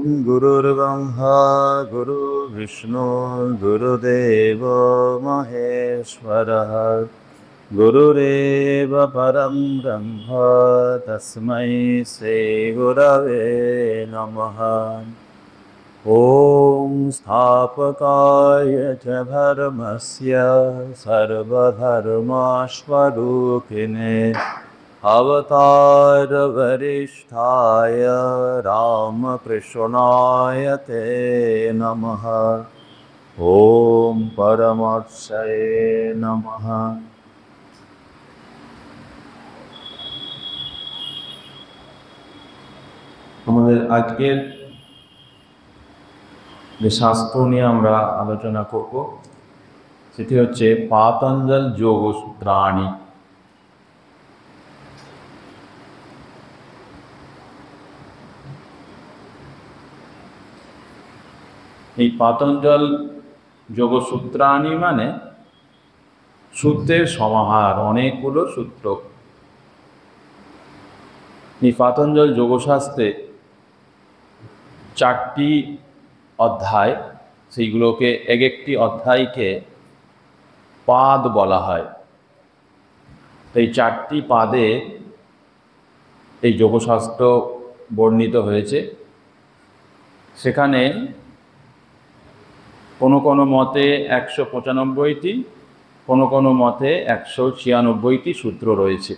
गुरुर्ब्रह्मा गुरुर्विष्णु गुरुदेव महेश्वरः गुरुरेव परं ब्रह्म तस्मै श्रीगुरवे नमः। ॐ स्थापकाय च धर्मस्य सर्वधर्मस्वरूपिणे अवतारवरिष्ठाय रामकृष्णाय ते नमः। ॐ परमर्षये नमः। আমাদের আজকের যে শাস্ত্র নিয়ে আমরা আলোচনা করব সেটি হচ্ছে পাতঞ্জল যোগসূত্রাণি। এই পাতঞ্জল যোগসূত্রাণি মানে সূত্রের সমাহার, অনেকগুলো সূত্র। এই পাতঞ্জল যোগশাস্ত্রে 4টি অধ্যায়, সেইগুলোকে এক একটি অধ্যায়কে পাদ বলা হয়। এই 4টি পাদে এই যোগশাস্ত্র বর্ণিত হয়েছে। সেখানে কোনো কোনো মতে 195টি, কোনো কোনো মতে 196টি সূত্র রয়েছে।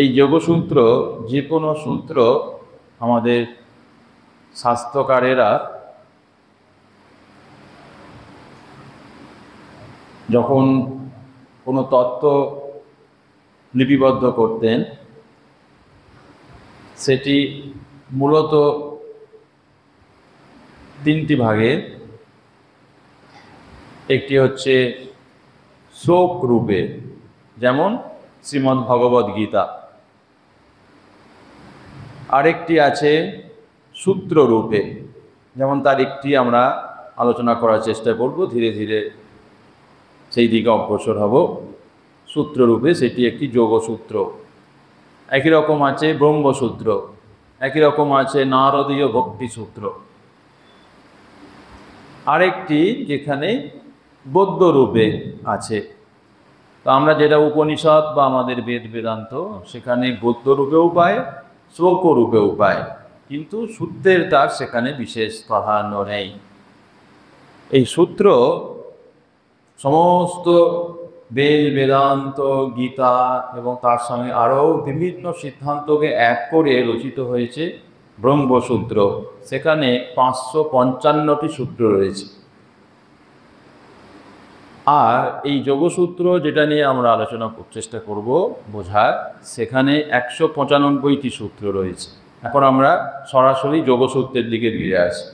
এই যোগসূত্র, যে কোনো সূত্র আমাদের শাস্ত্রকারেরা যখন কোনো তত্ত্ব লিপিবদ্ধ করতেন সেটি মূলত 3টি ভাগে। একটি হচ্ছে শ্লোক রূপে, যেমন শ্রীমদ্ ভগবদ্ গীতা। আরেকটি আছে সূত্র রূপে, যেমন তার একটি আমরা আলোচনা করার চেষ্টা করব, ধীরে ধীরে সেই দিকে অগ্রসর হব। সূত্র রূপে সেটি একটি যোগসূত্র। একই রকম আছে ব্রহ্মসূত্র, একই রকম আছে নারদীয় ভক্তিসূত্র। আরেকটি যেখানে গদ্য রূপে আছে। তো আমরা যেটা উপনিষদ বা আমাদের বেদ বেদান্ত, সেখানে গদ্য রূপেও পায়, শ্লোক রূপেও পায়, কিন্তু সূত্রের তার সেখানে বিশেষ প্রাধান্য নেই। এই সূত্র সমস্ত বেদ বেদান্ত গীতা এবং তার সঙ্গে আরও বিভিন্ন সিদ্ধান্তকে এক করে রচিত হয়েছে ব্রহ্মসূত্র। সেখানে 555টি সূত্র রয়েছে। আর এই যোগসূত্র যেটা নিয়ে আমরা আলোচনা চেষ্টা করব বোঝার, সেখানে 195টি সূত্র রয়েছে। এখন আমরা সরাসরি যোগসূত্রের দিকে ফিরে আসি।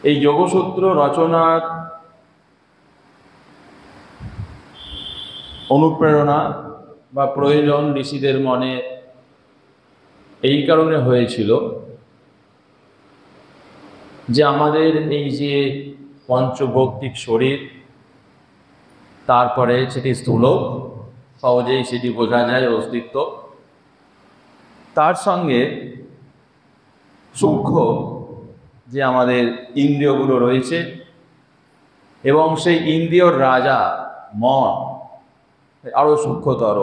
এই যোগসূত্র রচনার অনুপ্রেরণা বা প্রয়োজন ঋষিদের মনে এই কারণে হয়েছিল যে আমাদের এই যে পঞ্চভৌতিক শরীর, তারপরে সেটি স্থূল, সহজেই সেটি বোঝা যায় অস্তিত্ব, তার সঙ্গে সূক্ষ্ম যে আমাদের ইন্দ্রিয়গুলো রয়েছে এবং সেই ইন্দ্রিয়র রাজা মন আরও সূক্ষ্মতর,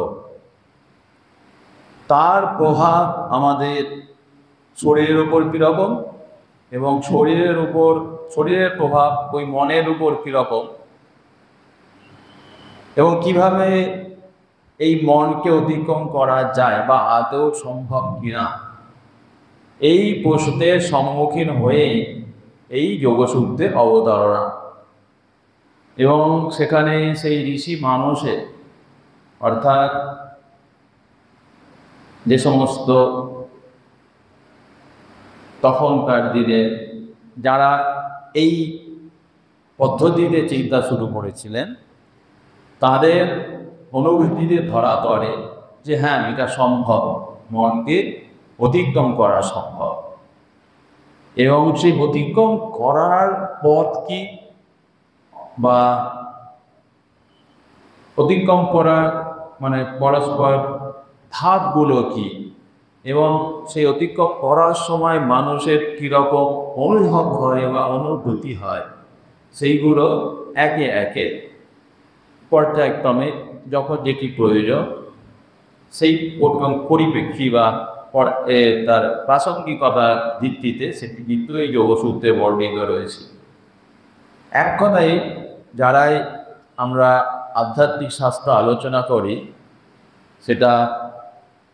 তার প্রভাব আমাদের শরীরের উপর কীরকম এবং শরীরের প্রভাব ওই মনের উপর কীরকম, এবং কিভাবে এই মনকে অতিক্রম করা যায় বা আদৌ সম্ভব কিনা, এই প্রশ্নের সম্মুখীন হয়ে এই যোগসূত্রের অবতারণা। এবং সেখানে সেই ঋষি মানুষের, অর্থাৎ যে সমস্ত তখনকার দিনে যারা এই পদ্ধতিতে চিন্তা শুরু করেছিলেন, তাদের অনুভূতিতে ধরা পড়ে যে হ্যাঁ, এটা সম্ভব, মনকে অতিক্রম করা সম্ভব। এবং সেই অতিক্রম করার পথ কি বা অতিক্রম করা মানে পরস্পর ধাপগুলো কি, এবং সেই অতিক্রম করার সময় মানুষের কীরকম অনুভব হয় বা অনুভূতি হয়, সেইগুলো একে একে পর্যায়ক্রমে যখন যেটি প্রয়োজন সেই পরিপ্রেক্ষী বা তার প্রাসঙ্গিকতার ভিত্তিতে সেটি কিন্তু এই যোগসূত্রে বর্ণিত রয়েছে। এক কথায় যারাই আমরা আধ্যাত্মিক শাস্ত্র আলোচনা করি, সেটা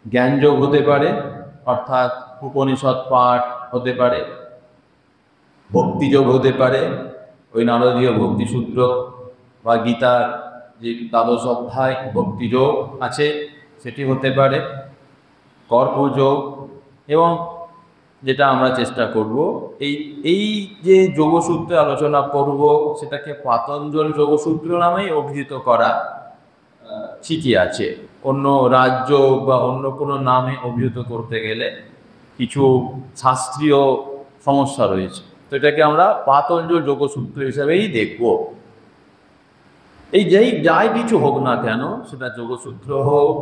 জ্ঞানযোগ হতে পারে, অর্থাৎ উপনিষদ পাঠ হতে পারে, ভক্তিযোগ হতে পারে, ওই নারদীয় ভক্তিসূত্র বা গীতার যে দ্বাদশ অধ্যায় ভক্তিযোগ আছে সেটি হতে পারে, কর্মযোগ, এবং যেটা আমরা চেষ্টা করব এই যে যোগসূত্রে আলোচনা করব সেটাকে পাতঞ্জল যোগসূত্র নামেই অভিহিত করা ঠিকই আছে। অন্য রাজ্য বা অন্য কোনো নামে অভিহিত করতে গেলে কিছু শাস্ত্রীয় সমস্যা রয়েছে, তো এটাকে আমরা পাতঞ্জল যোগসূত্র হিসাবেই দেখব। এই যাই কিছু হোক না কেন, সেটা যোগসূত্র হোক,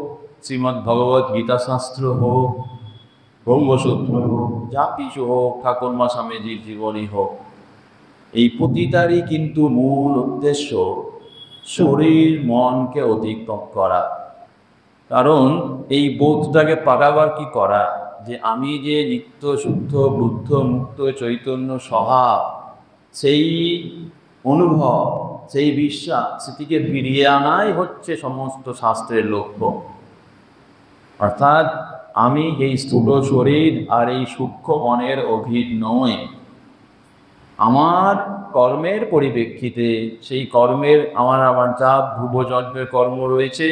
শ্রীমদ্ ভগবত গীতা শাস্ত্র হোক, ব্রহ্মসূত্র হোক, যা কিছু হোক, ঠাকুরমা স্বামীজির জীবনী হোক, এই প্রতিটারই কিন্তু মূল উদ্দেশ্য শরীর মনকে অতিক্রম করা। কারণ এই বোধটাকে পাকাবার কি করা, যে আমি যে নিত্য শুদ্ধ বুদ্ধ মুক্ত চৈতন্য স্বভাব, সেই অনুভব, সেই বিশ্বাস, সেটিকে ফিরিয়ে আনাই হচ্ছে সমস্ত শাস্ত্রের লক্ষ্য। অর্থাৎ আমি এই স্থূল শরীর আর এই সূক্ষ্ম মনের অধীন নয়, আমার কর্মের পরিপ্রেক্ষিতে, সেই কর্মের আমার যা ধ্রুবজন্মের কর্ম রয়েছে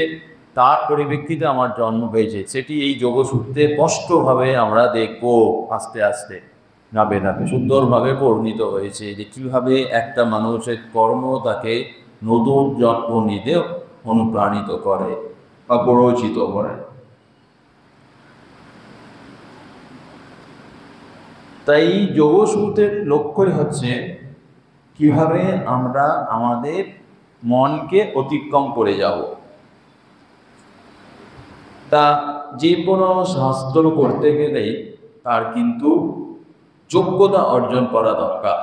তার পরিপ্রেক্ষিতে আমার জন্ম হয়েছে, সেটি এই যোগসূত্রে স্পষ্টভাবে আমরা দেখব। আস্তে আস্তে ধাপে ধাপে সুন্দরভাবে বর্ণিত হয়েছে যে কীভাবে একটা মানুষের কর্ম তাকে নতুন জন্ম নিতে অনুপ্রাণিত করে বা প্ররোচিত করে। তাই যোগসূত্রের লক্ষ্যই হচ্ছে কিভাবে আমরা আমাদের মনকে অতিক্রম করে যাব। তা যে কোনো শাস্ত্র করতে গেলেই তার কিন্তু যোগ্যতা অর্জন করা দরকার।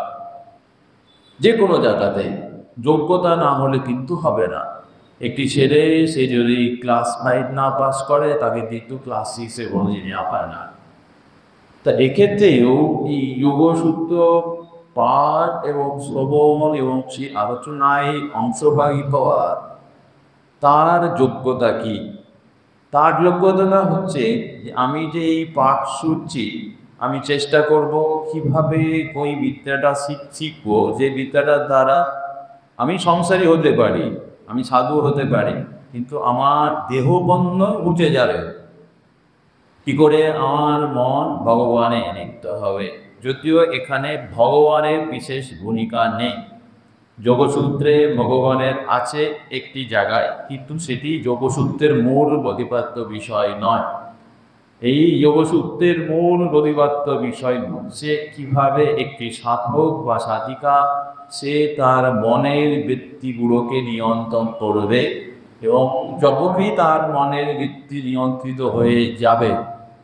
যে কোনো জায়গাতে যোগ্যতা না হলে কিন্তু হবে না। একটি ছেলে, সে যদি ক্লাস 5 না পাস করে, তাকে কিন্তু ক্লাস 6-এ কোনোদিন নেওয়া পায় না। তা এক্ষেত্রেও এই যোগসূত্র পাঠ এবং শ্রবণ এবং সেই আলোচনায় অংশগ্রহী পাওয়া, তার যোগ্যতা কি? তার যোগ্যতা হচ্ছে যে আমি যে এই পাঠ শুনছি, আমি চেষ্টা করব কিভাবে ওই বিদ্যাটা শিখবো, যে বিদ্যাটার দ্বারা আমি সংসারী হতে পারি, আমি সাধু হতে পারি, কিন্তু আমার দেহবন্ধন উঠে যাবে। কি করে? আমার মন ভগবানে নিতে হবে। যদিও এখানে ভগবানের বিশেষ ভূমিকা নেই, যোগসূত্রে ভগবানের আছে একটি জায়গায়, কিন্তু সেটি যোগসূত্রের মূল প্রতিপাদ্য বিষয় নয়। এই যোগসূত্রের মূল প্রতিপাদ্য বিষয় হচ্ছে কিভাবে একটি সাধক বা সাধিকা সে তার মনের বৃত্তিগুলোকে নিয়ন্ত্রণ করবে, এবং যখনই তার মনের বৃত্তি নিয়ন্ত্রিত হয়ে যাবে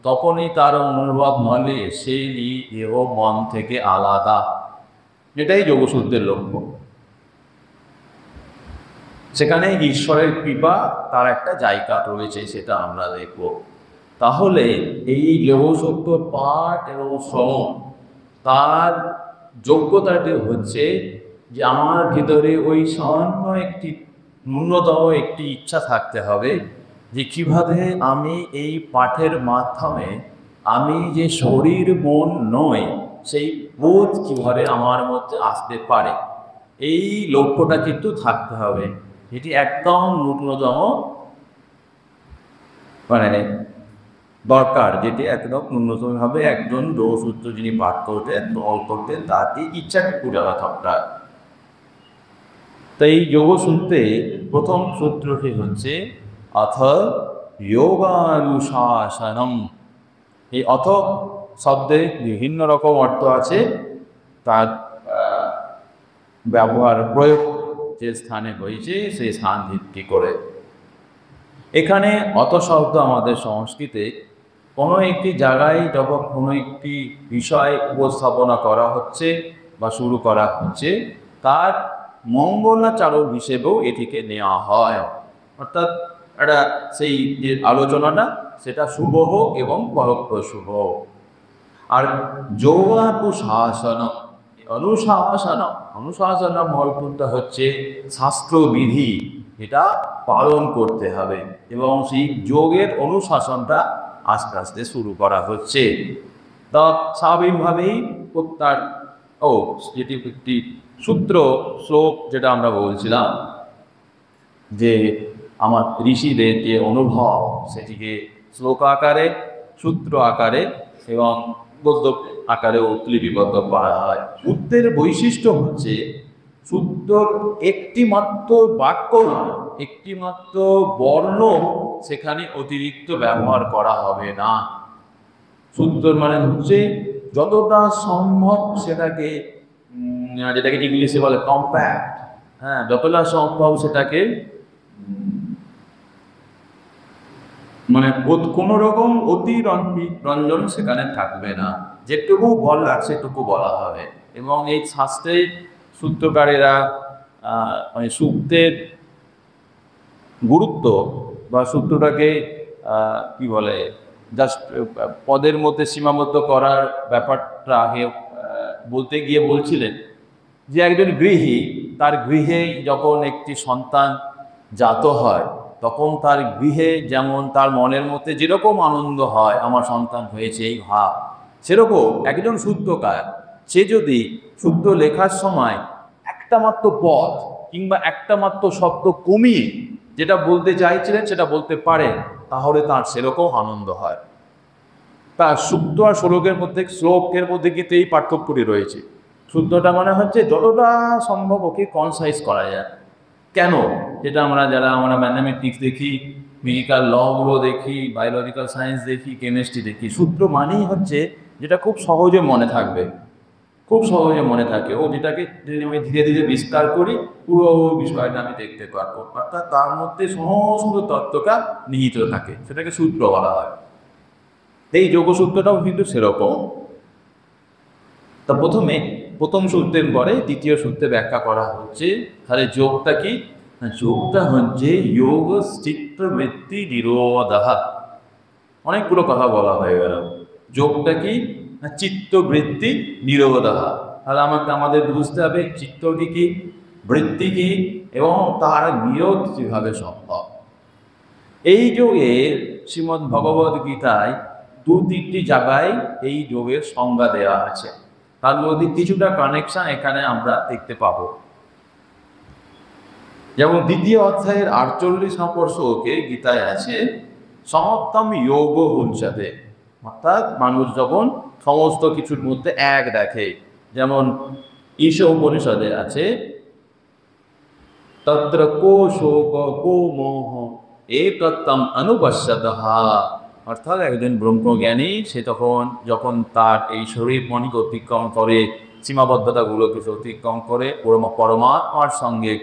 তখনই তার অনুভব হলে সেই দেহ মন থেকে আলাদা। এটাই যোগসূত্রের লক্ষ্য। সেখানে ঈশ্বরের কৃপা তার একটা জায়গা রয়েছে, সেটা আমরা দেখব। তাহলে এই যোগসূত্র পাঠ এবং শ্রবণ, তার যোগ্যতাটি হচ্ছে যে আমার ভিতরে ওই সামান্য একটি ন্যূনতম একটি ইচ্ছা থাকতে হবে যে কিভাবে আমি এই পাঠের মাধ্যমে আমি যে শরীর মন নয়, সেই বোধ কিভাবে আমার মধ্যে আসতে পারে, এই লক্ষ্যটা কিন্তু থাকতে হবে। এটি একদম ন্যূনতম মানে দরকার, যেটি একদম ন্যূনতমভাবে একজন যোগসূত্র যিনি পাঠ করতেন তার এই ইচ্ছাকে পূজা দরকার। তাই যোগসূত্রে প্রথম সূত্রটি হচ্ছে অথ যোগানুশাসনম। এই অথ শব্দের বিভিন্ন রকম অর্থ আছে, তার ব্যবহার প্রয়োগ যে স্থানে হয়েছে সেই স্থান ভিত্তি করে। এখানে অত শব্দ আমাদের সংস্কৃতে কোনো একটি জায়গায় যখন কোনো একটি বিষয় উপস্থাপনা করা হচ্ছে বা শুরু করা হচ্ছে, তার মঙ্গলাচারক হিসেবেও এটিকে নেওয়া হয়। অর্থাৎ একটা সেই যে আলোচনাটা সেটা শুভ হোক এবং ফলপ্রসূ হোক। আর যোগানুশাসন, অনুশাসন মূলটা হচ্ছে শাস্ত্রবিধি, এটা পালন করতে হবে এবং সেই যোগের অনুশাসনটা আস্তে আস্তে শুরু করা হচ্ছে। তা স্বাভাবিকভাবেই তার যেটি একটি সূত্র শ্লোক, যেটা আমরা বলছিলাম যে আমার ঋষিদের যে অনুভব সেটিকে শ্লোক আকারে, সূত্র আকারে এবং গদ্য আকারেও লিপিবদ্ধ করা হয়। সূত্রের বৈশিষ্ট্য হচ্ছে সূত্রর একটি মাত্র বাক্য, একটি মাত্র বর্ণ সেখানে অতিরিক্ত ব্যবহার করা হবে না। সূত্র মানে হচ্ছে যতটা সম্ভব সেটাকে, যেটাকে ইংলিশে বলে কম্প্যাক্ট, হ্যাঁ, যতটা সম্ভব সেটাকে মানে কোনো রকম রঞ্জন সেখানে থাকবে না, যেটুকু বলার সেটুকু বলা হবে। এবং এই শাস্ত্রে সূত্রকারেরা মানে সূত্রের গুরুত্ব বা সূত্রটাকে কি বলে জাস্ট পদের মধ্যে সীমাবদ্ধ করার ব্যাপারটা আগে বলতে গিয়ে বলছিলেন যে একজন গৃহী, তার গৃহে যখন একটি সন্তান জাত হয় তখন তার গৃহে যেমন তার মনের মধ্যে যেরকম আনন্দ হয় আমার সন্তান হয়েছে এই ভাব, সেরকম একজন সূত্রকার সে যদি সূত্র লেখার সময় একটা মাত্র পদ কিংবা একটা মাত্র শব্দ কমিয়ে যেটা বলতে চাইছিলেন সেটা বলতে পারে, তাহলে তার সেরকম আনন্দ হয়। তার সূত্র আর শ্লোকের মধ্যে কিন্তু এই পার্থক্যটি রয়েছে। সূত্রটা মানে হচ্ছে যতটা সম্ভব ওকে কনসাইজ করা যায়। কেন? যেটা যারা আমরা ম্যাথামেটিক্স দেখি, মেডিকেল লগুলো দেখি, বায়োলজিক্যাল সায়েন্স দেখি, কেমিস্ট্রি দেখি, সূত্র মানেই হচ্ছে যেটা খুব সহজে মনে থাকবে, খুব সহজে মনে থাকে। ও যেটাকে আমি ধীরে ধীরে বিস্তার করি পুরো বিষয়টা আমি দেখতে পারবো, অর্থাৎ তার মধ্যে সমস্ত তত্ত্বটা নিহিত থাকে, সেটাকে সূত্র বলা হয়। এই যোগসূত্রটাও কিন্তু সেরকম। তা প্রথম সূত্রের পরে দ্বিতীয় সূত্রে ব্যাখ্যা করা হচ্ছে তাহলে যোগটা কি? যোগটা হচ্ছে যোগ চিত্তবৃত্তি নিরোধः। অনেকগুলো কথা বলা হয়ে গেল। যোগটা কি? চিত্তবৃত্তি নিরোধः। তাহলে আমাদের বুঝতে হবে চিত্তটি কি, বৃত্তি কি এবং তার নিরোধ কিভাবে সম্ভব। এই যোগে শ্রীমদ্ ভগবদ গীতায় 2-3টি জায়গায় এই যোগের সংজ্ঞা দেওয়া আছে, তার মধ্যে কিছুটা কানেকশন এখানে আমরা দেখতে পাবো। যেমন 2য় অধ্যায়ের 48 নম্বর শ্লোকে গীতায় আছে সমত্তম যোগ উচ্যতে, অর্থাৎ মানুষ যখন সমস্ত কিছুর মধ্যে এক দেখে। যেমন ঈশা উপনিষদে আছে তত্র কো শোক কো মোহ একত্বম অনুপশ্যতঃ, অর্থাৎ একজন ব্রহ্মজ্ঞানী সে যখন তার এই শরীর মনকে অতিক্রম করে, সীমাবদ্ধতাগুলোকে অতিক্রম করে পরমাত্মার সঙ্গে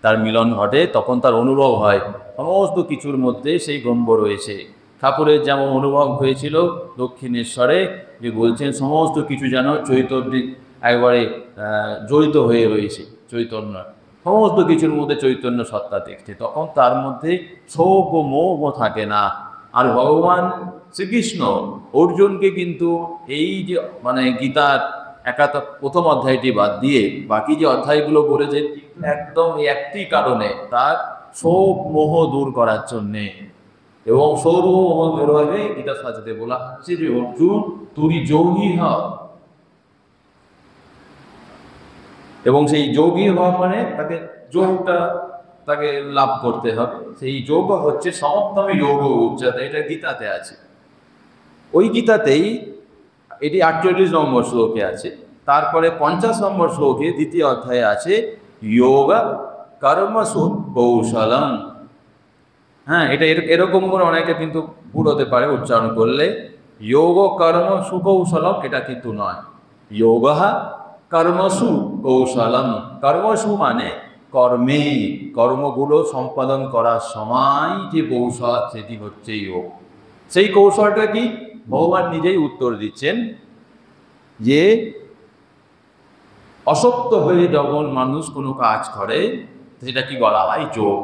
তার মিলন ঘটে, তখন তার অনুভব হয় সমস্ত কিছুর মধ্যে সেই ব্রহ্ম রয়েছে। ঠাকুরের যেমন অনুভব হয়েছিল দক্ষিণেশ্বরে, যে বলছেন সমস্ত কিছু যেন চৈতন্য একবারে জড়িত হয়ে রয়েছে, চৈতন্য সমস্ত কিছুর মধ্যে চৈতন্য সত্তা দেখছে, তখন তার মধ্যে শোক ও মোহ থাকে না। আর ভগবান শ্রীকৃষ্ণ অর্জুনকে কিন্তু এই যে গীতার প্রথম অধ্যায়টি বাদ দিয়ে বাকি যে অধ্যায়গুলো বলেছে একদম একটি কারণে, তার শোক মোহ দূর করার জন্যে। এবং শোক মোহ দূর হবে গীতা শাস্ত্রে বলা হচ্ছে যে অর্জুন তুই যোগী হ, এবং সেই যোগী হওয়া মানে তাকে যোগটা তাকে লাভ করতে হবে। সেই যোগ হচ্ছে সমত্তম যোগ উচ্চতে, এটা গীতাতে আছে। ওই গীতাতেই এটি 48 নম্বর শ্লোকে আছে। তারপরে 50 নম্বর শ্লোকে 2য় অধ্যায়ে আছে যোগ কর্মসু কৌশলম। হ্যাঁ, এটা এরকম করে অনেকে কিন্তু ভুল হতে পারে উচ্চারণ করলে। যোগ কর্ম সুকৌশলম এটা কিন্তু নয়, যোগ কর্মসু কৌশলম। কর্মসু মানে কর্মে, কর্মগুলো সম্পাদন করার সময় যে কৌশল সেটি হচ্ছে যোগ। সেই কৌশলটা কি ভগবান নিজেই উত্তর দিচ্ছেন যে অসক্ত হয়ে যখন মানুষ কোনো কাজ করে সেটা কি বলা হয় যোগ।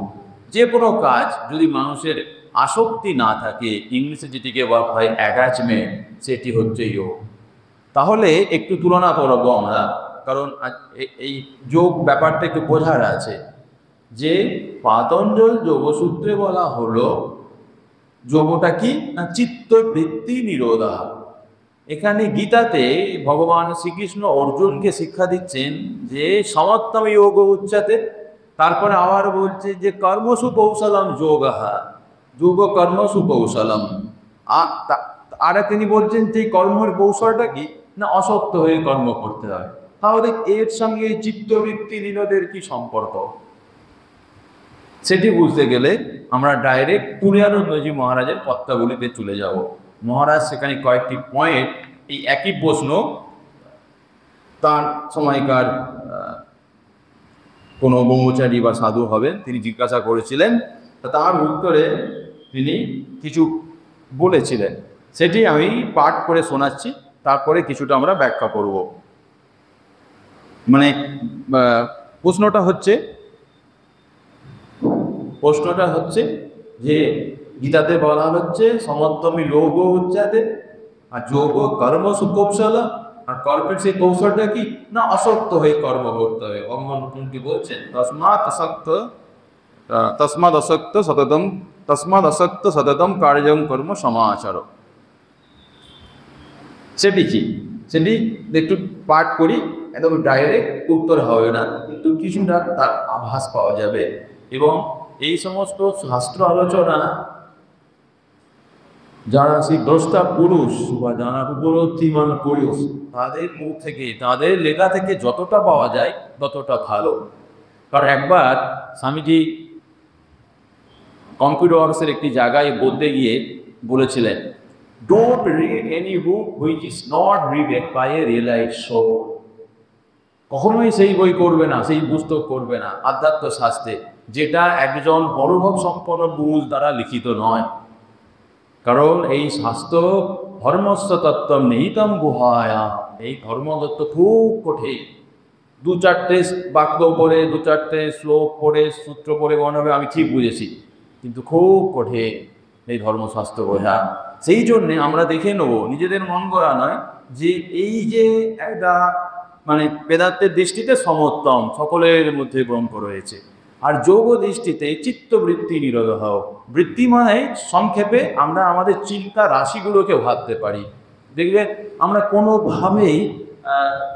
যে কোনো কাজ যদি মানুষের আসক্তি না থাকে, ইংলিশে যেটিকে বলা হয় অ্যাটাচমেন্ট, সেটি হচ্ছে যোগ। তাহলে একটু তুলনা করবো আমরা, কারণ এই যোগ ব্যাপারটা একটু বোঝার আছে যে পাতঞ্জল যোগসূত্রে বলা হলো যোগটা কি না চিত্তবৃত্তি নিরোধা। এখানে গীতাতে ভগবান শ্রীকৃষ্ণ অর্জুনকে শিক্ষা দিচ্ছেন যে সমত্তম যোগ উচ্চাতে, তারপরে আবার বলছে যে কর্মসু কৌশলম যোগহা, যোগ কর্মসু কৌশলম। আর তিনি বলছেন যে কর্মের কৌশলটা কি না অসক্ত হয়ে কর্ম করতে হয়। তাহলে এর সঙ্গে চিত্তবৃত্তি নিরোধের কি সম্পর্ক, সেটি বুঝতে গেলে আমরা ডাইরেক্ট তুরিয়ানন্দজি মহারাজের পত্রাবলিতে চলে যাব। মহারাজ সেখানে কয়েকটি পয়েন্ট, এই একই প্রশ্ন তার সময়কার কোনো ব্রহ্মচারী বা সাধু হবেন তিনি জিজ্ঞাসা করেছিলেন, তার উত্তরে তিনি কিছু বলেছিলেন, সেটি আমি পাঠ করে শোনাচ্ছি, তারপরে কিছুটা আমরা ব্যাখ্যা করব। মানে প্রশ্নটা হচ্ছে যে গীতাতে বলা হচ্ছে সমত্তমী লোগ উচ্চাতে, আর যোগ কর্ম সুকৌশল, আর কর্মের সেই কৌশলটা কি না অসক্ত হয়ে কর্ম করতে হবে। ভগবান কি বলছেন তসমাদ আসক্ত সততম কার্যং কর্ম সমাচার। সেটি কি সেটি একটু পাঠ করি, একদম ডাইরেক্ট উত্তর হবে না, কিন্তু কিছুটা তার আভাস পাওয়া যাবে। এবং এই সমস্ত শাস্ত্র আলোচনা যারা সেই দ্রষ্টা পুরুষ বা যারা উপলব্ধিমান পুরুষ, তাদের মুখ থেকে তাদের লেখা থেকে যতটা পাওয়া যায় ততটা ভালো। কারণ একবার স্বামীজি কম্পিউটার ওয়ার্কসের একটি জায়গায় বলতে গিয়ে বলেছিলেন, don't read any book which is not readed by a realised soul. কখনোই সেই বই করবে না, সেই পুস্তক করবে না আধ্যাত্ম শাস্ত্রে যেটা একজন পরভব সম্পন্ন পুরুষ দ্বারা লিখিত নয়। কারণ এই শাস্ত্র ধর্মস্য তত্ত্ব নিহিতম গুহায়া, এই ধর্মতত্ত্ব খুব কঠিন। দু চারটে বাক্য পড়ে, দু চারটে শ্লোক পড়ে, সূত্র পড়ে মনে হবে আমি ঠিক বুঝেছি, কিন্তু খুব কঠিন এই ধর্মশাস্ত্র বোঝা। সেই জন্যে আমরা দেখে নেব, নিজেদের মন গড়া নয়, যে এই যে একটা মানে বেদান্তের দৃষ্টিতে সমোত্তম সকলের মধ্যে গ্রন্থ রয়েছে, আর যোগ দৃষ্টিতে চিত্তবৃত্তি নিরোধ। বৃত্তি মানে সংক্ষেপে আমরা আমাদের চিন্তা রাশিগুলোকে ভাবতে পারি। দেখবেন আমরা কোনোভাবেই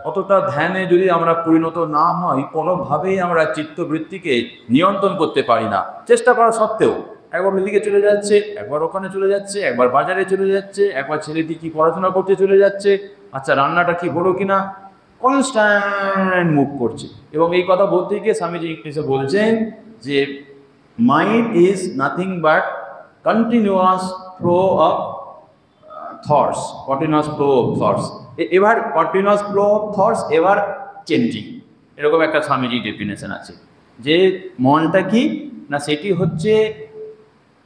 অতটা ধ্যানে যদি আমরা পরিণত না হই, কোনোভাবেই আমরা চিত্তবৃত্তিকে নিয়ন্ত্রণ করতে পারি না, চেষ্টা করা সত্ত্বেও। একবার ওইদিকে চলে যাচ্ছে, একবার ওখানে চলে যাচ্ছে, একবার বাজারে চলে যাচ্ছে, একবার ছেলেটি কি পড়াশোনা করতে চলে যাচ্ছে, আচ্ছা রান্নাটা কি হলো কিনা, কনস্ট্যান্ট মুভ করছে। এবং এই কথা বলতে গিয়ে স্বামীজি ইংলিশে বলছেন যে mind is nothing but continuous flow of thoughts, continuous flow of thoughts, এবার কন্টিনিউয়াস ফ্লো অফ থটস এবার চেঞ্জিং, এরকম একটা স্বামীজি ডেফিনেশন আছে। যে মনটা কি না সেটি হচ্ছে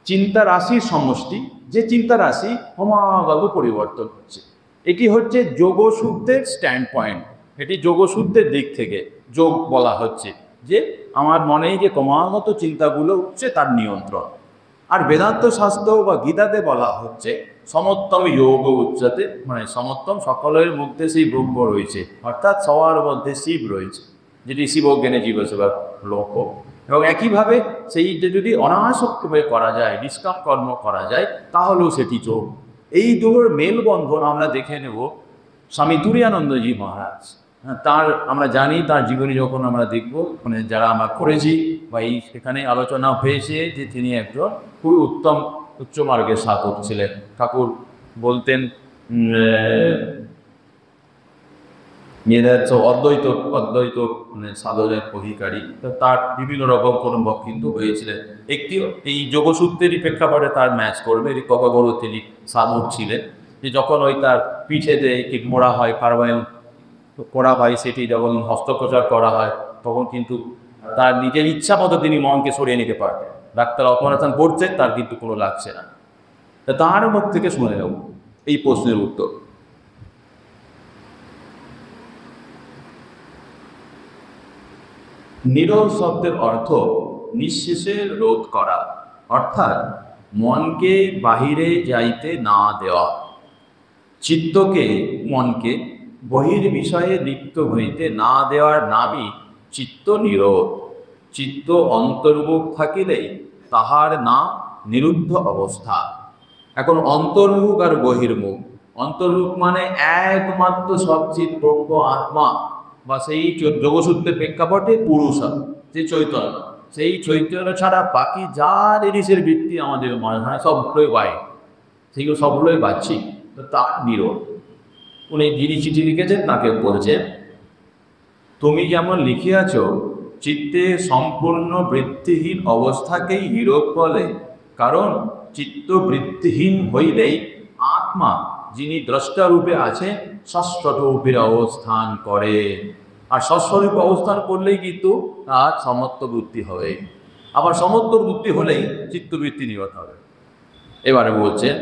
চিন্তা রাশির সমষ্টি, যে চিন্তা রাশি ক্রমাগত পরিবর্তন হচ্ছে। এটি হচ্ছে যোগসূত্রের স্ট্যান্ড পয়েন্ট, এটি যোগসূত্রের দিক থেকে যোগ বলা হচ্ছে যে আমার মনে যে ক্রমাগত চিন্তাগুলো উঠছে তার নিয়ন্ত্রণ। আর বেদান্ত শাস্ত্র বা গীতাতে বলা হচ্ছে সমত্তম যোগ উচ্চতে, মানে সমত্তম সকলের মধ্যে সেই ব্রহ্ম রয়েছে, অর্থাৎ সবার মধ্যে শিব রয়েছে, যেটি শিবজ্ঞানে জীবসেবার লক্ষ্য। এবং একইভাবে সেইটা যদি অনাসক্তভাবে করা যায়, নিষ্কাম কর্ম করা যায়, তাহলেও সেটি যোগ। এই দুটোর মেলবন্ধন আমরা দেখে নেব স্বামী তুরীয়ানন্দজি মহারাজ। তার আমরা জানি তার জীবনী যখন আমরা দেখব, মানে যারা আমরা করেছি বা এই সেখানে আলোচনা হয়েছে যে তিনি একজন খুবই উত্তম উচ্চ মার্গের সাধক ছিলেন। ঠাকুর বলতেন অদ্বৈত অদ্বৈত মানে সাধনের অধিকারী, তার বিভিন্ন রকম কোনো কিন্তু হয়েছিলেন। একটি এই যোগসূত্রেরই প্রেক্ষাপটে তার ম্যাচ করবে, এই কপাগর তিনি সাধক ছিলেন, যে যখন ওই তার পিঠেতে একটি মোড়া হয়, কার্বায়ন করা হয়, সেটি যখন হস্তপ্রচার করা হয় তখন কিন্তু তার নিজের ইচ্ছা মতো তিনি মনকে সরিয়ে নিতে পারবেন। ডাক্তার অপারেশন করছে, তার কিন্তু কোনো লাগছে না। তার মুখ থেকে শুনে নেব এই প্রশ্নের উত্তর। নিরোধ শব্দের অর্থ নিঃশেষে রোধ করা, অর্থাৎ মনকে বাহিরে যাইতে না দেওয়া। চিত্তকে, মনকে বহির বিষয়ে লিপ্ত হইতে না দেওয়ার নামই চিত্ত নিরোধ। চিত্ত অন্তর্মুখ থাকিলেই তাহার নাম নিরুদ্ধ অবস্থা। এখন অন্তর্মুখ আর বহির্মুখ। অন্তর্মুখ মানে একমাত্র সবচেয়ে প্রজ্ঞ আত্মা বা সেই যোগসূত্রের প্রেক্ষাপটে পুরুষ, যে চৈতন্য, সেই চৈতন্য ছাড়া বাকি যা জিনিসের বৃত্তি আমাদের মনে হয় সবগুলোই বাইরে, সেগুলো সবগুলোই বাহ্যিক। তো তার নিরোধ। উনি যিনি চিঠি লিখেছেন তাকে বলছেন, তুমি যেমন লিখিয়াছ চিত্তে সম্পূর্ণ বৃত্তিহীন অবস্থাকেই নিরোধ বলে, কারণ চিত্ত বৃত্তিহীন হইলেই আত্মা, যিনি দ্রষ্টারূপে আছে, ষষ্ঠরূপে অবস্থান করে। আর ষষ্ঠরূপে অবস্থান করলেই কিন্তু তার সমত্ব বুদ্ধি হবে। আবার সমত্ব বুদ্ধি হলেই চিত্তবৃত্তি নিরোধ হবে। এবারে বলছেন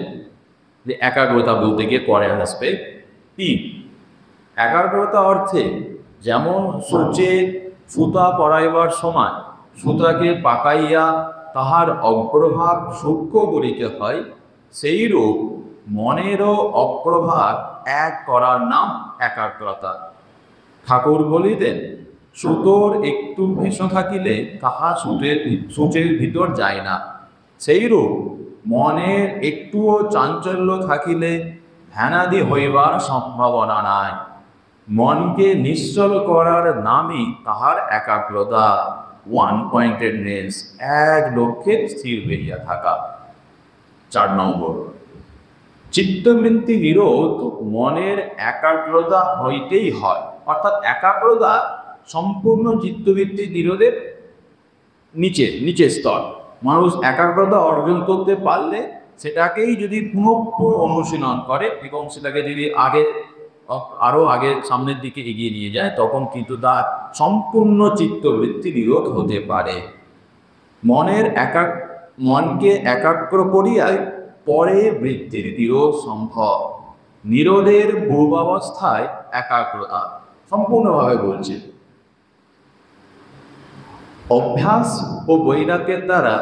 যে একাগ্রতা বলতে গিয়ে পরে আসবে তিন। একাগ্রতা অর্থে যেমন সূচে সুতা পরাইবার সময় সুতাকে পাকাইয়া তাহার অগ্রভাগ সূক্ষ্ম করিতে হয়, সেইরূপ মনেরও অগ্রভাগ এক করার নাম একাগ্রতা। ঠাকুর বলিতেন, সুতোর একটু ভেসো থাকিলে তাহা সূচের ভিতর যায় না, সেইরূপ মনের একটুও চাঞ্চল্য থাকিলে ধ্যানাদি হইবার সম্ভাবনা নাই। মনকে নিশ্চল করার নামই তাহার একাগ্রতা। ওয়ান পয়েন্টেডনেস, এক লক্ষ্যে স্থির হইয়া থাকা। 4 নম্বর, চিত্তবৃত্তি নিরোধ মনের একাগ্রতা হইতেই হয়। অর্থাৎ একাগ্রতা সম্পূর্ণ চিত্তবৃত্তি নিরোধের নিচের স্তর। মানুষ একাগ্রতা অর্জন করতে পারলে সেটাকেই যদি পুনঃ অনুশীলন করে এবং সেটাকে যদি আরো আগে সামনের দিকে এগিয়ে নিয়ে যায়, তখন কিন্তু তার সম্পূর্ণ চিত্তবৃত্তি নিরোধ হতে পারে। মনকে একাগ্র করিয়াই পরে বৃত্তির নিরোধ সম্ভব। নিরোধের পূর্বাবস্থায় একাগ্রতা সম্পূর্ণভাবে বলছে। অভ্যাস ও বৈরাগ্যের দ্বারা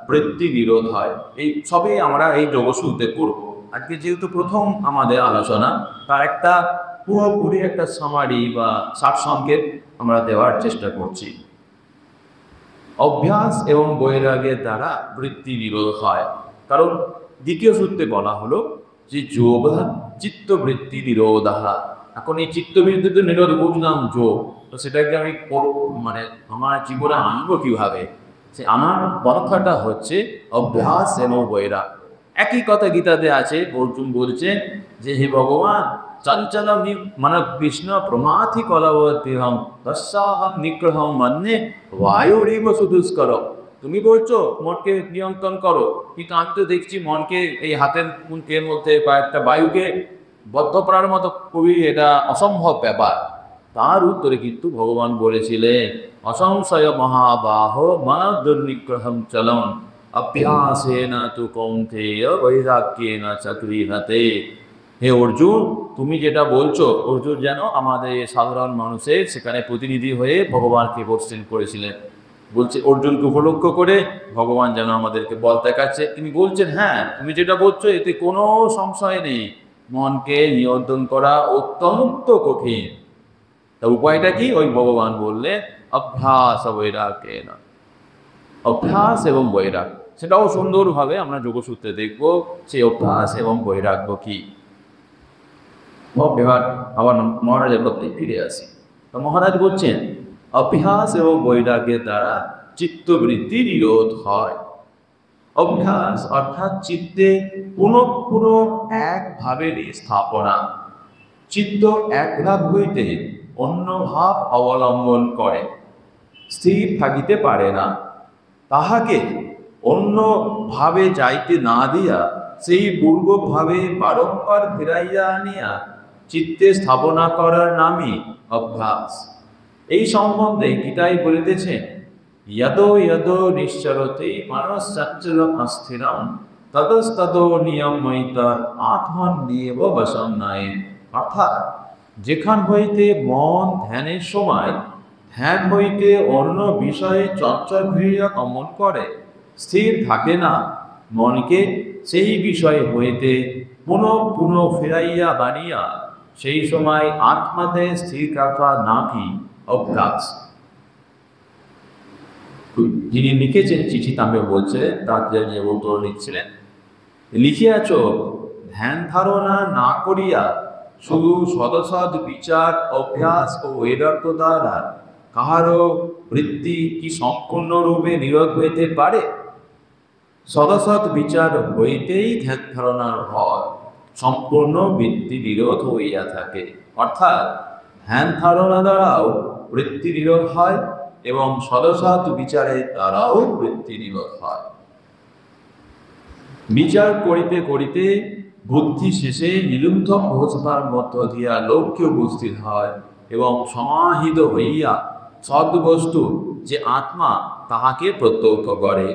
বৃত্তি নিরোধ হয়। এই সবই আমরা এই যোগসূত্রে করব। আজকে যেহেতু প্রথম আমাদের আলোচনা, তার একটা পুরোপুরি একটা সামারি বা সারসংক্ষেপ আমরা দেওয়ার চেষ্টা করছি। অভ্যাস এবং বৈরাগ্যের দ্বারা বৃত্তি নিরোধ হয়, কারণ দ্বিতীয় সূত্রে বলা হলো যে যোগ চিত্তবৃত্তি নিরোধাহা। এখন এই চিত্তবৃত্তি নিরোধ বুঝলাম যোগ, তো সেটাকে আমি মানে আমার জীবনে আনবো কিভাবে? সে আনার ব্যাখ্যাটা হচ্ছে অভ্যাস এবং বৈরাগ। একই কথা গীতাতে আছে। অর্জুন বলছেন যে হে ভগবান, চঞ্চল মানে কৃষ্ণ প্রমাথি কলবতীহম তস্যাহম নিগ্রহম মন্যে বায়ুরিব সুদুষ্কর। তুমি বলছো মনকে নিয়ন্ত্রণ করো, কিন্তু আমি তো দেখছি মনকে এই হাতের মুখের মধ্যে বা একটা বায়ুকে বদ্ধ করার মতো খুবই এটা অসম্ভব ব্যাপার। তার উত্তরে কিন্তু ভগবান বলেছিলেন, অসংশয় মহাবাহ মন দুর্নিগ্রহম চলন অভ্যাসেন তু কৌন্তেয় বৈরাগ্যেন চক্রিহতে। হে অর্জুন, তুমি যেটা বলছো, অর্জুন যেন আমাদের সাধারণ মানুষের সেখানে প্রতিনিধি হয়ে ভগবানকে কোশ্চেন করেছিলেন। বলছে অর্জুনকে উপলক্ষ করে ভগবান যেন আমাদেরকে বল দেখাচ্ছে। তিনি বলছেন, হ্যাঁ তুমি যেটা বলছো এতে কোনো সংশয় নেই, মনকে নিয়ন্ত্রণ করা অত্যন্ত কঠিন। তা উপায়টা কি? ওই ভগবান বললেন অভ্যাস বৈরাগ্যেন। অভ্যাস এবং বৈরাগ্য, সেটাও সুন্দরভাবে আমরা যোগসূত্রে দেখব সেই অভ্যাস এবং বৈরাগ্য কি। এবার আবার মহারাজের প্রতি ফিরে আসি। তো মহারাজ বলছেন অভ্যাস এবং বৈরাগ্যের দ্বারা চিত্তবৃত্তি নিরোধ হয়। অভ্যাস অর্থাৎ চিত্তে পুনঃ এক ভাবের স্থাপনা। চিত্ত এক ভাব হইতে অন্য ভাব অবলম্বন করে, স্থির থাকিতে পারে না। তাহাকে অন্য ভাবে যাইতে না দিয়া সেই পূর্বভাবে বারংবার ফিরাইয়া আনিয়া চিত্তে স্থাপনা করার নামই অভ্যাস। এই সম্বন্ধে গীতায় বলিতেছেন यदो यदो निश्चरते मनश्चञ्चल अस्थिरं ततस्ततो नियमयितः आत्मन्येव वशं नये। অর্থাৎ যেখান হইতে মন ধ্যানের সময় ধ্যান হইতে অন্য বিষয়ে চঞ্চল হইয়া গমন করে, স্থির থাকে না, মনকে সেই বিষয় হইতে পুনঃ পুনঃ ফিরাইয়া বানিয়া সেই সময় আত্মাতে স্থির রাখা নাকি অভ্যাস। যিনি লিখেছেন চিঠি তাকে বলছিলেন, তার যে উত্তর লিখছিলেন, লিখিয়াছ ধ্যান ধারণা না করিয়া শুধু সদসদ বিচার অভ্যাস ও বৈরাগ্য দ্বারা কাহারও বৃত্তি কি সম্পূর্ণরূপে নিরোধ হইতে পারে? সদসৎ বিচার হইতেই ধ্যান ধারণার হয় সম্পূর্ণ বৃত্তি নিরোধ হইয়া থাকে। অর্থাৎ ধ্যান ধারণা দ্বারাও বৃত্তি নিরোধ হয় এবং সদসৎ বিচারের দ্বারাও বৃত্তি নিরোধ হয়। বিচার করিতে করিতে বুদ্ধি শেষে নিরুদ্ধ অবস্থার মধ্য দিয়া লক্ষ্যে উপস্থিত হয় এবং সমাহিত হইয়া সদ্বস্তু যে আত্মা তাহাকে প্রত্যক্ষ করে।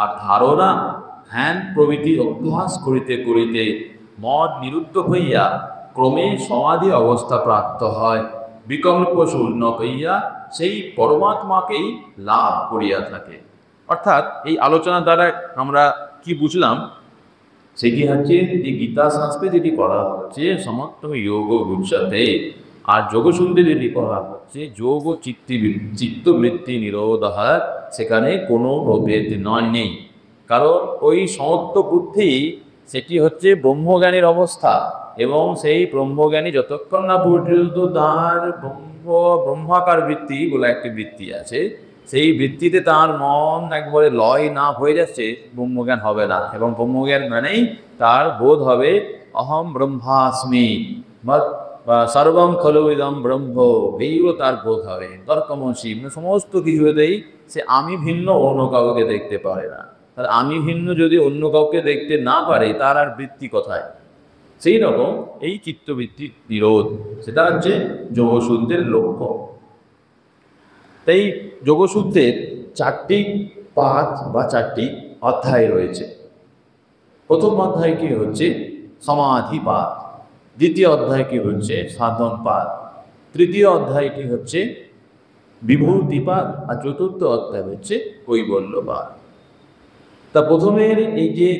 আর ধারণা ধ্যান প্রভৃতি অভ্যাস করিতে করিতে মন নিরুদ্ধ হইয়া ক্রমে সমাধি অবস্থা প্রাপ্ত হয়, বিকল্প শূন্য হইয়া সেই পরমাত্মাকেই লাভ করিয়া থাকে। অর্থাৎ এই আলোচনা দ্বারা আমরা কি বুঝলাম, সেটি হচ্ছে যে গীতা শাস্ত্রে যেটি করা হচ্ছে সমস্ত যোগ গুচ্ছতে, আর যোগসূত্রে যেটি করা হচ্ছে যোগ চিত্তবৃত্তি নিরোধ, সেখানে কোনো প্রভেদ নেই। কারণ ওই সমস্ত বুদ্ধি সেটি হচ্ছে ব্রহ্মজ্ঞানীর অবস্থা, এবং সেই ব্রহ্মজ্ঞানী যতক্ষণ না পর্যন্ত তার ব্রহ্মাকার বৃত্তি বলে একটি বৃত্তি আছে, সেই বৃত্তিতে তার মন একবারে লয় না হয়ে যাচ্ছে, ব্রহ্মজ্ঞান হবে না। এবং ব্রহ্মজ্ঞান মানেই তার বোধ হবে অহম ব্রহ্মাস্মি সর্বম খলু ইদম ব্রহ্ম, এইগুলো তার বোধ হবে। তর্কমসি সমস্ত কিছুতেই সে আমি ভিন্ন অন্য কাউকে দেখতে পারে না। তার আমি ভিন্ন যদি অন্য কাউকে দেখতে না পারে, তার আর বৃত্তি কোথায়? সেই রকম এই চিত্তবৃত্তির নিরোধ, সেটা হচ্ছে যোগসূত্রের লক্ষ্য। তাই যোগসূত্রের 4টি পাঠ বা 4টি অধ্যায় রয়েছে। প্রথম অধ্যায়টি হচ্ছে সমাধিপাদ, দ্বিতীয় অধ্যায়টি হচ্ছে সাধনপাদ, তৃতীয় অধ্যায়টি হচ্ছে বিভূতিপাদ, আর চতুর্থ অধ্যায় হচ্ছে কৈবল্যপাদ। তা প্রথমের এই যে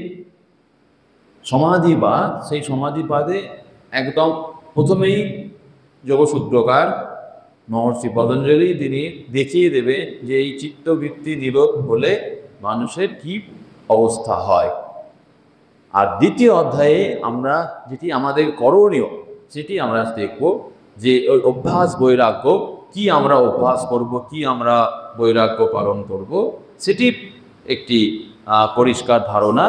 সমাধিপাদ, সেই সমাধিপাদে একদম প্রথমেই যোগসূত্রকার মহর্ষি পতঞ্জলি তিনি দেখিয়ে দেবে যে এই চিত্তবৃত্তি নিরোধ হলে মানুষের কি অবস্থা হয়। আর দ্বিতীয় অধ্যায়ে আমরা যেটি আমাদের করণীয় সেটি আমরা দেখব, যে ওই অভ্যাস বৈরাগ্য কি আমরা অভ্যাস করব, কি আমরা বৈরাগ্য পালন করব, সেটি একটি পরিষ্কার ধারণা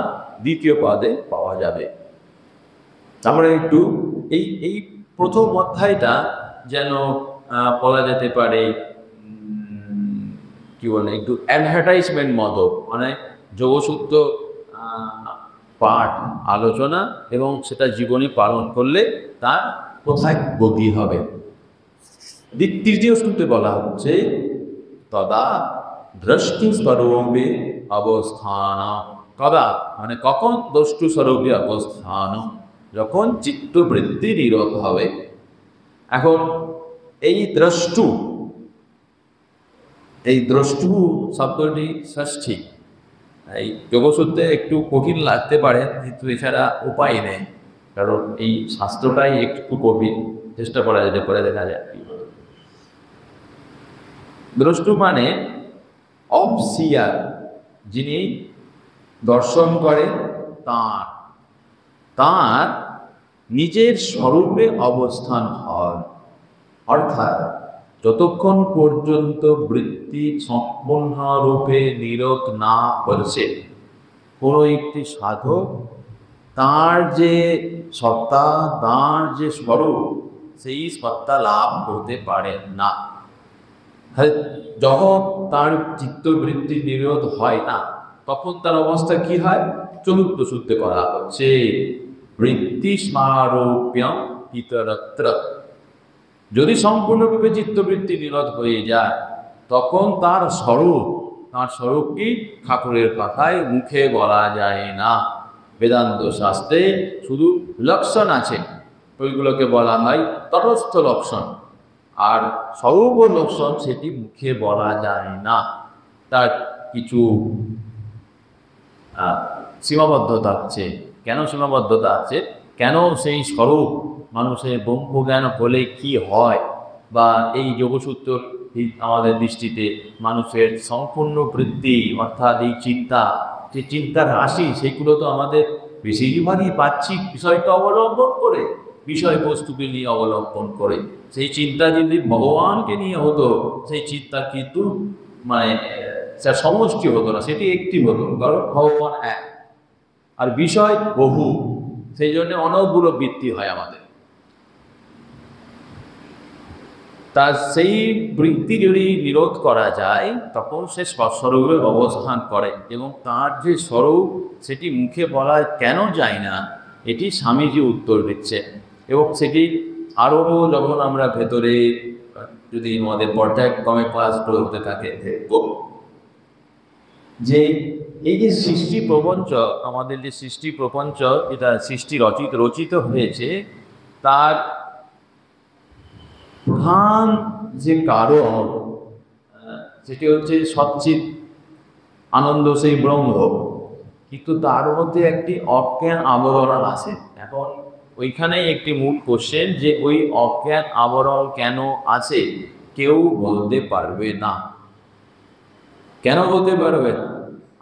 দ্বিতীয় পাদে পাওয়া যাবে। আমরা একটু এই প্রথম অধ্যায়টা যেন বলা যেতে পারে কি বলে, একটু অ্যাডভার্টাইজমেন্ট মতো, মানে যোগসূত্র পাঠ আলোচনা এবং সেটা জীবনে পালন করলে তার কোথায় গতি হবে। তৃতীয় সূত্রে বলা হচ্ছে তদা দ্রষ্টি স্বরূপে অবস্থান, কদা মানে কখন, দ্রষ্টু স্বরূপে অবস্থান, যখন চিত্তবৃত্তি নিরোধ হবে। এখন এই দ্রষ্টু শব্দটি ষষ্ঠী, এই যোগসূত্রে একটু কঠিন লাগতে পারে, কিন্তু এছাড়া উপায় নেই, কারণ এই শাস্ত্রটাই একটু কঠিন, চেষ্টা করা যেতে পারে, দেখা যায়। দ্রষ্টু মানে অবসিয়ার, যিনি দর্শন করে তার নিজের স্বরূপে অবস্থান হয়। অর্থাৎ যতক্ষণ পর্যন্ত বৃত্তি সম্পূর্ণরূপে নিরোধ না করছে কোনো একটি সাধক, তার যে সত্তা, তার যে স্বরূপ, সেই সত্তা লাভ করতে পারে না। যখন তার চিত্তবৃত্তি নিরোধ হয় না, তখন তার অবস্থা কি হয়? চতুর্থ সূত্রে করা হচ্ছে বৃত্তি স্মারোপ্যম ইতরত্র। যদি সম্পূর্ণরূপে চিত্তবৃত্তি নিরোধ হয়ে যায়, তখন তার স্বরূপ তার স্বরূপ কি ঠাকুরের কথায় মুখে বলা যায় না। বেদান্ত শাস্ত্রে শুধু লক্ষণ আছে, ওইগুলোকে বলা হয় তটস্থ লক্ষণ, আর স্বরূপ লক্ষণ সেটি মুখে বলা যায় না। তার কিছু সীমাবদ্ধতা আছে। কেন সীমাবদ্ধতা আছে? কেন সেই স্বরূপ মানুষের ব্রহ্মজ্ঞান হলে কি হয়, বা এই যোগসূত্র আমাদের দৃষ্টিতে মানুষের সম্পূর্ণ বৃত্তি, অর্থাৎ এই চিন্তা, যে চিন্তার রাশি, সেগুলো তো আমাদের বেশিরভাগই বাহ্যিক বিষয়টা অবলম্বন করে, বিষয়বস্তুকে নিয়ে অবলম্বন করে। সেই চিন্তা যদি ভগবানকে নিয়ে হতো, সেই চিন্তা কিন্তু মানে সেটা সমষ্টি হতো না, সেটি একটি হতো, কারণ ভগবান এক আর বিষয় বহু, সেই জন্য অনেকগুলো বৃত্তি হয় আমাদের। তার সেই বৃত্তি যদি নিরোধ করা যায়, তখন সে স্বস্বরূপে অবস্থান করে, এবং তার যে স্বরূপ সেটি মুখে বলা কেন যায় না, এটি স্বামীজি উত্তর দিচ্ছে। এবং সেটি আরও যখন আমরা ভেতরে যদি আমাদের পর্যায়ক্রমে ক্লাসগুলো হতে থাকে, যে এই যে সৃষ্টি প্রপঞ্চ, আমাদের যে সৃষ্টি প্রপঞ্চ, এটা সৃষ্টি রচিত হয়েছে, তার প্রধান যে কারণ সেটি হচ্ছে সচ্চিৎ আনন্দ, সেই ব্রহ্ম। কিন্তু তার মধ্যে একটি অজ্ঞান আবরণ আছে। এখন ওইখানেই একটি মূল কোশ্চেন, যে ওই অজ্ঞান আবরণ কেন আছে কেউ বলতে পারবে না। কেন বলতে পারবে না?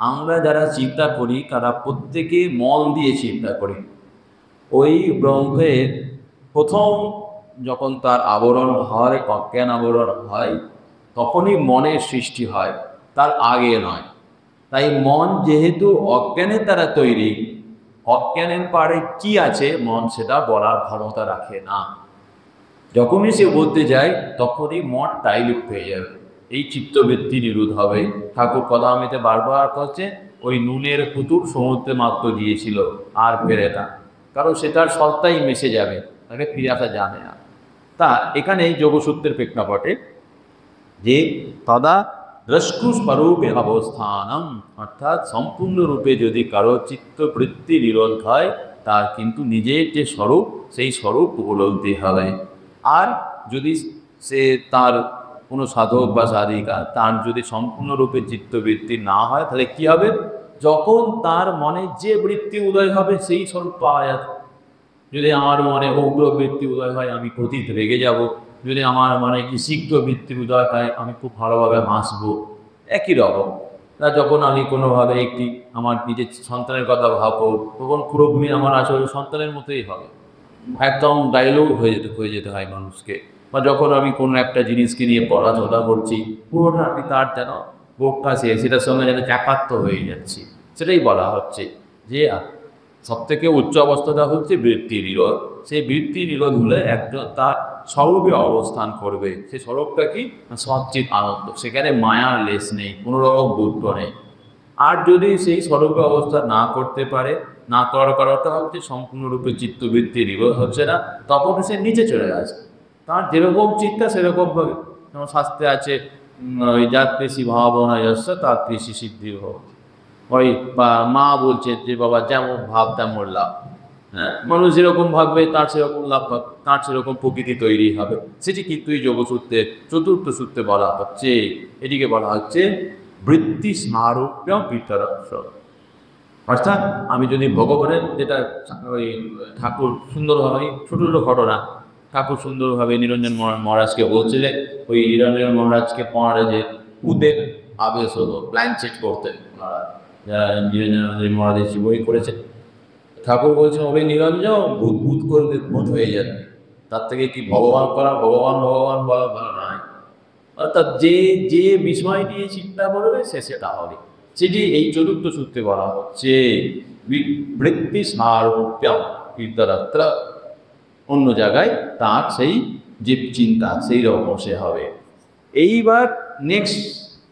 আমরা যারা চিন্তা করি তারা প্রত্যেকে মন দিয়ে চিন্তা করি। ওই ব্রহ্মের প্রথম যখন তার আবরণ হয়, অজ্ঞান আবরণ হয়, তখনই মনের সৃষ্টি হয়, তার আগে নয়। তাই মন যেহেতু অজ্ঞানের দ্বারা তৈরি, অজ্ঞানের পারে কি আছে মন সেটা বলার ক্ষমতা রাখে না। যখনই সে বলতে যায় তখনই মন ডাইলুট হয়ে যাবে, এই চিত্তবৃত্তি নিরোধ হবে। ঠাকুর কথামিতে বারবার করছে, ওই নুনের পুতুল সমুদ্রে মাত্র দিয়েছিল আর ফেরে না, কারণ সেটার সত্তাই মিশে যাবে, তাকে ফিরে আসা যাবে না। তা এখানে যোগসূত্রের প্রেক্ষাপটে যে তদা দ্রষ্টুস্বরূপে অবস্থানম, অর্থাৎ সম্পূর্ণরূপে যদি কারো চিত্তবৃত্তি নিরোধ হয়, তার কিন্তু নিজের যে স্বরূপ, সেই স্বরূপ উপলব্ধি হবে। আর যদি সে তার কোনো সাধক বা সাধিকা, তার যদি সম্পূর্ণরূপে চিত্তবৃত্তি না হয়, তাহলে কি হবে? যখন তার মনে যে বৃত্তি উদয় হবে সেই স্বরূপ পাওয়া যাবে। যদি আমার মনে উগ্র বৃত্তি উদয় হয়, আমি অতীত রেগে যাব। যদি আমার মনে কি শীঘ্র বৃত্তি উদয় হয়, আমি খুব ভালোভাবে হাসবো। একই রকম যখন আমি কোনোভাবে একটি আমার নিজের সন্তানের কথা ভাববো, তখন পুরোপুরি আমার আসলে সন্তানের মতোই হবে, একদম ডাইলগ হয়ে যেতে হয় মানুষকে। বা যখন আমি কোনো একটা জিনিসকে নিয়ে পড়াশোনা করছি, পুরোটা আমি তার যেন বোকটা সেটার সঙ্গে যেন একাত্ম হয়ে যাচ্ছি, সেটাই বলা হচ্ছে যে সবথেকে উচ্চ অবস্থাটা হচ্ছে বৃত্তি নিরোধ। সেই বৃত্তি নিরোধ হলে একজন তার স্বরূপে অবস্থান করবে। সেই স্বরূপটা কি? সচ্চিৎ আনন্দ, সেখানে মায়ার লেশ নেই, কোনো রকম দুঃখ নেই। আর যদি সেই স্বরূপে অবস্থা না করতে পারে, না করার কারণটা হচ্ছে সম্পূর্ণরূপে চিত্তবৃত্তি নিরোধ হচ্ছে না, তখন সে নিচে চলে আসে। তার যেরকম চিন্তা সেরকমভাবে, যেমন শাস্ত্রে আছে ওই যার কৃষি ভাবনা যাচ্ছে তার কৃষি সিদ্ধি হোক। ওই বা মা বলছে যে বাবা যেমন ভাব তেমন লাভ। হ্যাঁ, মানুষ যেরকম ভাববে তার সেরকম লাভ পাবে, তার সেরকম প্রকৃতি তৈরি হবে। সেটি কিন্তু এই যোগসূত্রে চতুর্থ সূত্রে বলা হচ্ছে। এটিকে বলা হচ্ছে বৃত্তি স্মারুপ্য বিতরক্ষ। অর্থাৎ আমি যদি ভগবানের, যেটা ওই ঠাকুর সুন্দরভাবে, ছোট ছোট ঘটনা ঠাকুর সুন্দরভাবে নিরঞ্জন মহারাজকে বলছিলেন, ওই নিরঞ্জন মহারাজকে মহারাজের উদের আবেশ হলো প্ল্যান সেট করতেন, নিরঞ্জন মহারাজ বই করেছেন। ঠাকুর বলছেন, ওই নিরঞ্জন ভূত ভূত করলে ভূত হয়ে যাবে, তার থেকে কি ভগবান করা, ভগবান ভগবান বলা ভালো নয়। অর্থাৎ যে যে বিষয় নিয়ে চিন্তা করবে সে সেটা হবে। সেটি এই চতুর্থ সূত্রে বলা হচ্ছে বৃত্তি স্মারুপ্যম ইতরত্র। অন্য জায়গায় তার সেই যে চিন্তা সেই রকম সে হবে। এইবার নেক্সট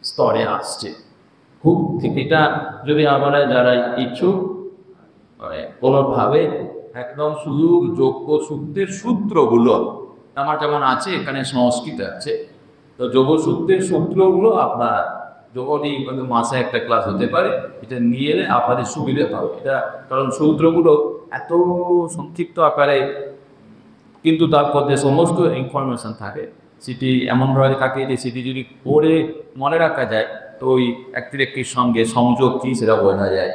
স্তরে আসছে খুব, এটা যদি আমরা যারা ইচ্ছুক কোনোভাবে একদম শুধু যোগ্য সূত্রের সূত্রগুলো আমার যেমন আছে, এখানে সংস্কৃত আছে, তো যোগসূত্রের সূত্রগুলো আপনার যদি মাসে একটা ক্লাস হতে পারে, এটা নিয়ে এলে আপনাদের সুবিধে হবে। এটা কারণ সূত্রগুলো এত সংক্ষিপ্ত আকারে, কিন্তু তার মধ্যে সমস্ত ইনফরমেশন থাকে, সেটি এমনভাবে থাকে যে সেটি যদি পড়ে মনে রাখা যায় তো ওই একটির একটির সঙ্গে সংযোগ কী সেটা বোঝা যায়।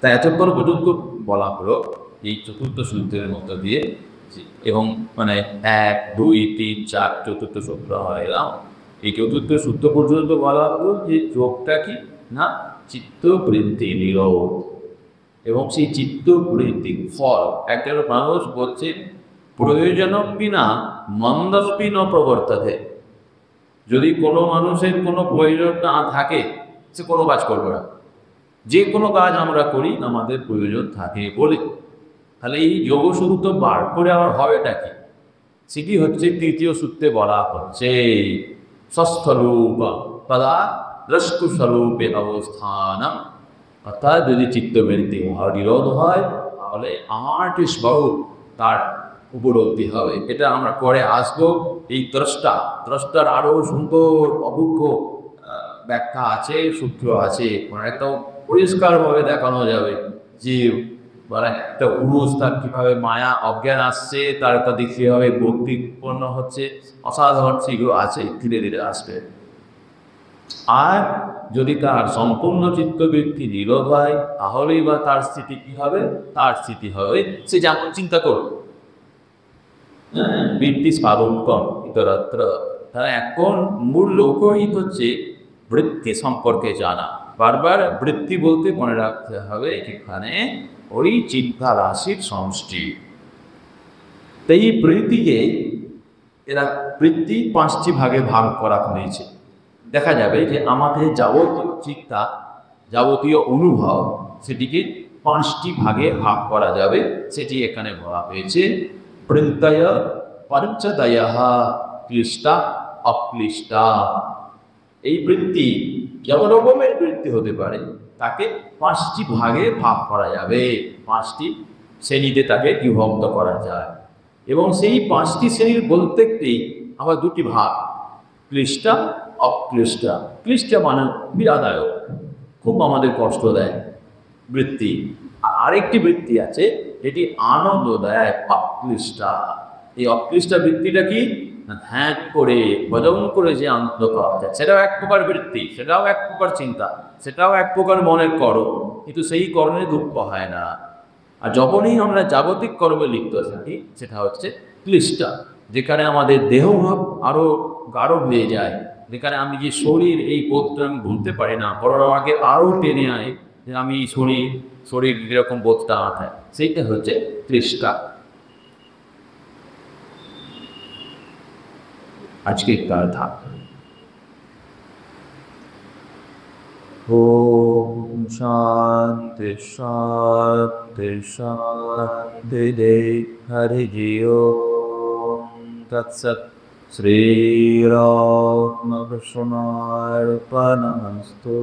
তাই এতক্ষণ পর্যন্ত বলা হলো এই চতুর্থ সূত্রের মধ্য দিয়ে, এবং মানে 1, 2, 3, 4 চতুর্থ সূত্র হয়ে গেলাম। এই চতুর্থ সূত্র পর্যন্ত বলা হলো যে যোগটা কি না চিত্তবৃত্তি নিরোধ, এবং সেই চিত্তবৃত্তির ফল একটা মানুষ বলছে প্রয়োজনপি না মন্দস্পি ন প্রবর্ততে। যদি কোনো মানুষের কোনো প্রয়োজন না থাকে সে কোনো কাজ করবে না। যে কোনো কাজ আমরা করি আমাদের প্রয়োজন থাকে বলে, তাহলে এই যোগসূত্র বার করে আমার হবেটা কি, সেটি হচ্ছে তৃতীয় সূত্রে বলা হচ্ছে ষষ্ঠরূপ তদা দ্রষ্টুস্বরূপে অবস্থান। অর্থাৎ যদি চিত্তবৃত্তি নিরোধ হয় তাহলে 8 স্বরূপ তার উপলব্ধি হবে। এটা আমরা পরে আসবো। এই দ্রষ্টার আরও সুন্দর অবুক্ষ ব্যাখ্যা আছে, সূত্র আছে, একটা পরিষ্কারভাবে দেখানো যাবে যে মানে একটা পুরুষ তার কীভাবে মায়া অজ্ঞান আসছে, তার একটা দিক কীভাবে ভক্তি উৎপন্ন হচ্ছে, অসাধারণ সেগুলো আছে, ধীরে ধীরে আসবে। আর যদি তার সম্পূর্ণ চিত্তবৃত্তি নিরোধ হয় তাহলেই বা তার স্থিতি কী হবে? তার স্থিতি হবে সে যেমন চিন্তা করবে, বৃত্তি স্বারূপম ইতরত্র। তারা এখন মূল লক্ষ্যই হচ্ছে বৃত্তি সম্পর্কে জানা। বারবার বৃত্তি বলতে মনে রাখতে হবে এখানে ওই চিন্তা রাশির সমষ্টি। তাই এই বৃত্তিকে এরা বৃত্তি 5টি ভাগে ভাগ করা হয়েছে। দেখা যাবে যে আমাদের যাবতীয় চিন্তা, যাবতীয় অনুভব, সেটিকে 5টি ভাগে ভাগ করা যাবে। সেটি এখানে বলা হয়েছে বৃত্তয় পঞ্চদয় ক্লিষ্টা অক্লিষ্টা। এই বৃত্তি যত রকমের বৃত্তি হতে পারে তাকে 5টি ভাগে ভাগ করা যাবে, 5টি শ্রেণীতে তাকে বিভক্ত করা যায়। এবং সেই 5টি শ্রেণীর প্রত্যেকটি আবার 2টি ভাগ, ক্লিষ্টা অক্লিষ্টা। ক্লিষ্টা মানে বিরাদায়ক, খুব আমাদের কষ্ট দেয় বৃত্তি। আরেকটি বৃত্তি আছে এটি আনন্দ দেয়, অক্লিষ্টা। এই অক্লিষ্টা বৃত্তিটা কি? ধ্যান করে ভজন করে যে আনন্দ পাওয়া যায়, সেটাও এক প্রকার বৃত্তি, সেটাও এক প্রকার চিন্তা, সেটাও এক প্রকার মনের কর্ম, কিন্তু সেই কর্মে দুঃখ হয় না। আর যখনই আমরা জাগতিক কর্মে লিপ্ত থাকি সেটা হচ্ছে ক্লিষ্টা, যেখানে আমাদের দেহভাব আরও গাঢ় হয়ে যায়, যেখানে আমি যে শরীর, এই বোধটা আমি ভুলতে পারি না, বরং আমাকে আরও টেনে আয় যে আমি শরীর যেরকম বোধটা মাথায়, সেইটা হচ্ছে ক্লিষ্টা। আজকে কার থাক। ওম শান্তি শান্তি শান্তি। হরি ওম তৎসৎ। শ্রীরামকৃষ্ণার্পণমস্তু।